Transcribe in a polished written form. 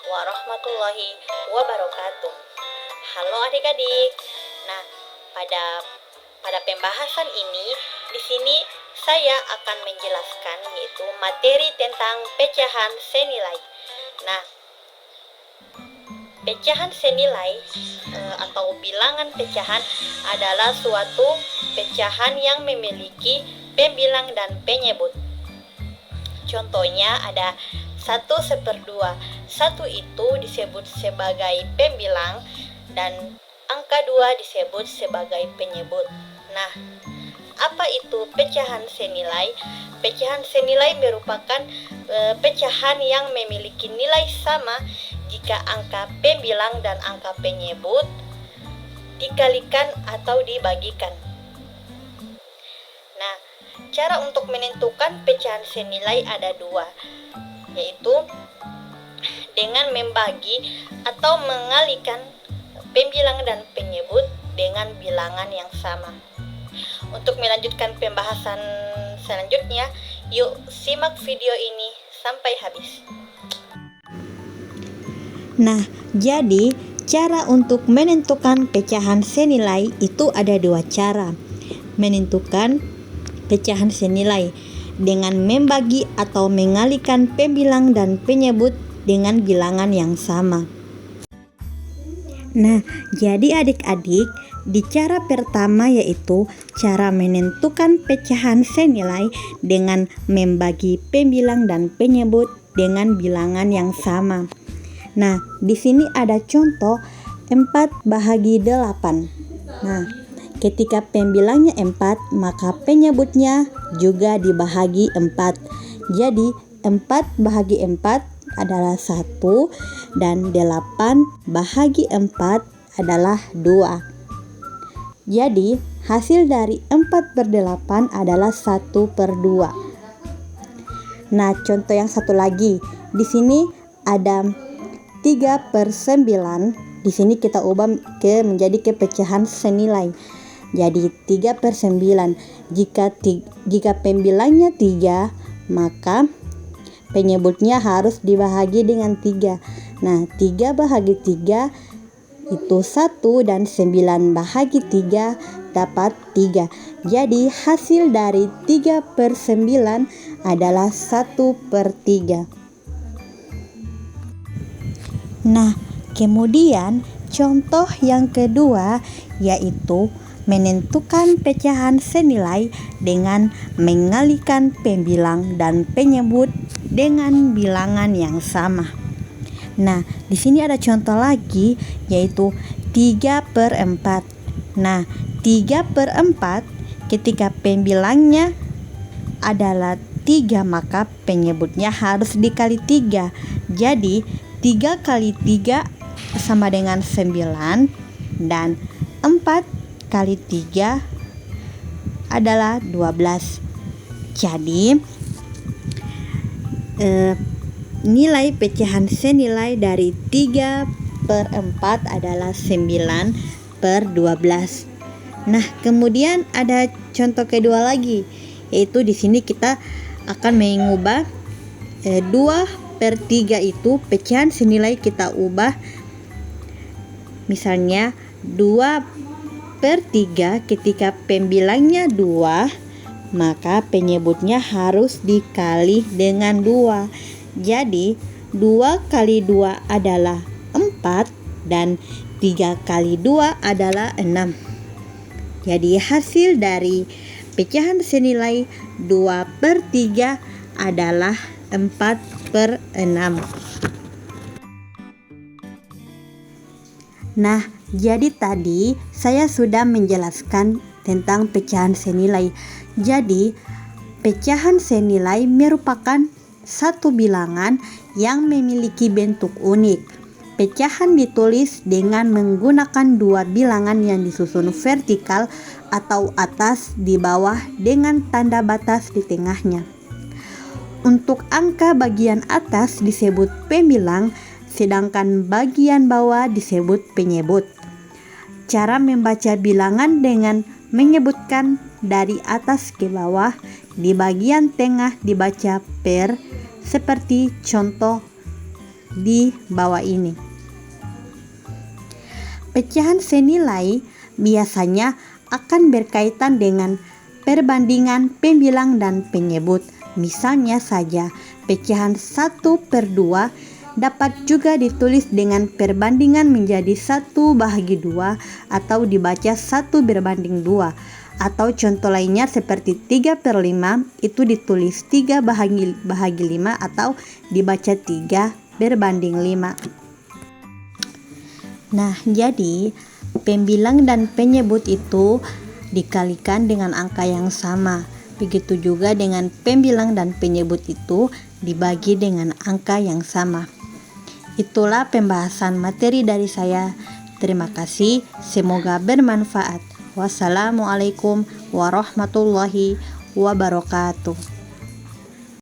warahmatullahi wabarakatuh. Halo adik-adik. Nah, pada pembahasan ini di sini saya akan menjelaskan yaitu materi tentang pecahan senilai. Nah, pecahan senilai atau bilangan pecahan adalah suatu pecahan yang memiliki pembilang dan penyebut. Contohnya ada 1/2. 1 itu disebut sebagai pembilang dan angka 2 disebut sebagai penyebut. Nah, apa itu pecahan senilai? Pecahan senilai merupakan pecahan yang memiliki nilai sama jika angka pembilang dan angka penyebut dikalikan atau dibagikan. Nah, cara untuk menentukan pecahan senilai ada 2, yaitu dengan membagi atau mengalihkan pembilang dan penyebut dengan bilangan yang sama. Untuk melanjutkan pembahasan selanjutnya, yuk simak video ini sampai habis. Nah, jadi cara untuk menentukan pecahan senilai itu ada 2 cara. Menentukan pecahan senilai dengan membagi atau mengalihkan pembilang dan penyebut dengan bilangan yang sama. Nah, jadi adik-adik, di cara pertama yaitu cara menentukan pecahan senilai dengan membagi pembilang dan penyebut dengan bilangan yang sama. Nah, di sini ada contoh 4/8. Nah, ketika pembilangnya 4, maka penyebutnya juga dibahagi 4. Jadi 4/4 adalah 1 dan 8/4 adalah 2. Jadi hasil dari 4/8 adalah 1/2. Nah, contoh yang satu lagi. Di sini ada 3/9. Di sini kita ubah menjadi pecahan senilai. Jadi 3/9. Jika pembilangnya 3, maka penyebutnya harus dibahagi dengan 3. Nah, 3/3 itu 1 dan 9/3 dapat 3. Jadi hasil dari 3/9 adalah 1/3. Nah, kemudian contoh yang kedua yaitu menentukan pecahan senilai dengan mengalihkan pembilang dan penyebut dengan bilangan yang sama. Nah, di sini ada contoh lagi yaitu 3/4. Nah, 3/4 ketika pembilangnya adalah 3, maka penyebutnya harus dikali 3. Jadi 3 kali 3 sama dengan 9 dan 4 kali 3 adalah 12. Jadi nilai pecahan senilai dari 3/4 adalah 9/12. Nah, kemudian ada contoh kedua lagi, yaitu di sini kita akan mengubah 2/3 itu pecahan senilai kita ubah. Misalnya 2/3 ketika pembilangnya 2, maka penyebutnya harus dikali dengan 2. Jadi 2 kali 2 adalah 4 dan 3 kali 2 adalah 6. Jadi hasil dari pecahan senilai 2/3 adalah 4/6. Nah, jadi tadi saya sudah menjelaskan tentang pecahan senilai. Jadi, pecahan senilai merupakan satu bilangan yang memiliki bentuk unik. Pecahan ditulis dengan menggunakan 2 bilangan yang disusun vertikal atau atas di bawah dengan tanda batas di tengahnya. Untuk angka bagian atas disebut pembilang, sedangkan bagian bawah disebut penyebut. Cara membaca bilangan dengan menyebutkan dari atas ke bawah, di bagian tengah dibaca per, seperti contoh di bawah ini. Pecahan senilai biasanya akan berkaitan dengan perbandingan pembilang dan penyebut. Misalnya saja, pecahan 1/2 dapat juga ditulis dengan perbandingan menjadi 1/2 atau dibaca 1/2. Atau contoh lainnya seperti 3/5 itu ditulis 3/5 atau dibaca 3/5. Nah, jadi pembilang dan penyebut itu dikalikan dengan angka yang sama. Begitu juga dengan pembilang dan penyebut itu dibagi dengan angka yang sama. Itulah pembahasan materi dari saya. Terima kasih, semoga bermanfaat. Wassalamualaikum warahmatullahi wabarakatuh.